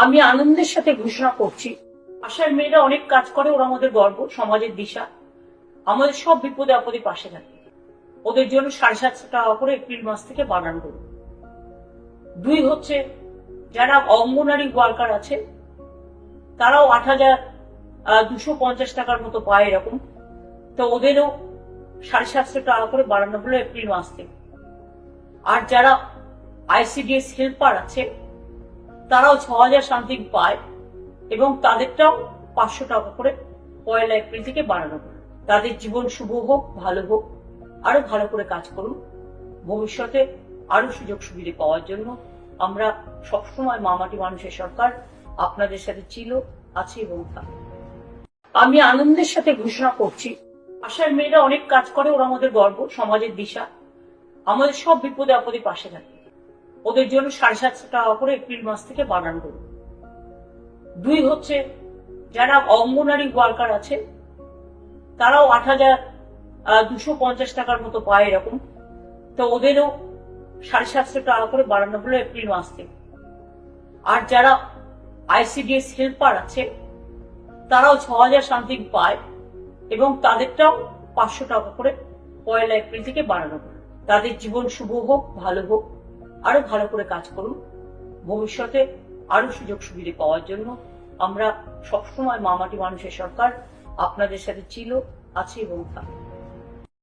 আমি আনন্দের সাথে ঘোষণা করছি, আশার মেয়েরা অনেক কাজ করে, ওরা আমাদের গর্ব, সমাজের দিশা, আমাদের সব বিপদে আপদে পাশে থাকে। ওদের জন্য 750 টাকা করে এপ্রিল মাস থেকে বাড়ানো হলো। 2 হচ্ছে যারা অঙ্গনারী ওয়ার্কার আছে তারাও 8,250 টাকার মতো পায় এরকম, তো ওদেরও 750 টাকা করে বাড়ানো হলো এপ্রিল মাস থেকে। আর যারা ICDS হেল্পার আছে তারাও 6,000 সামথিং পায় এবং তাদেরটাও 500 টাকা করে 1 এপ্রিল থেকে বাড়ানো হলো। তাদের জীবন শুভ হোক, ভালো হোক, আরো ভালো করে কাজ করুন, ভবিষ্যতে আরো সুযোগ সুবিধা পাওয়ার জন্য আমরা সবসময় মামাটি মানুষের সরকার আপনাদের সাথে ছিল, আছে এবং থাকবে। আমি আনন্দের সাথে ঘোষণা করছি, আশার মেয়েরা অনেক কাজ করে, ওরা আমাদের গর্ব, সমাজের দিশা, আমাদের সব বিপদে আপদে পাশে থাকে। ওদের জন্য 750 টাকা করে এপ্রিল মাস থেকে বাড়ানো হলো। 2 হচ্ছে যারা অঙ্গনারী ওয়ার্কার আছে তারাও 8,250 টাকার মতো পায় এরকম, তো ওদেরও 750 টাকা করে বাড়ানো হলো এপ্রিল মাস থেকে। আর যারা ICDS হেল্পার আছে তারাও 6,000 সামথিং পায় এবং তাদেরটাও 500 টাকা করে 1 এপ্রিল থেকে বাড়ানো হলো। তাদের জীবন শুভ হোক, ভালো হোক, আরো ভালো করে কাজ করুন, ভবিষ্যতে আরো সুযোগ সুবিধা পাওয়ার জন্য আমরা সবসময় মামাটি মানুষের সরকার আপনাদের সাথে ছিল, আছে এবং থাকবে।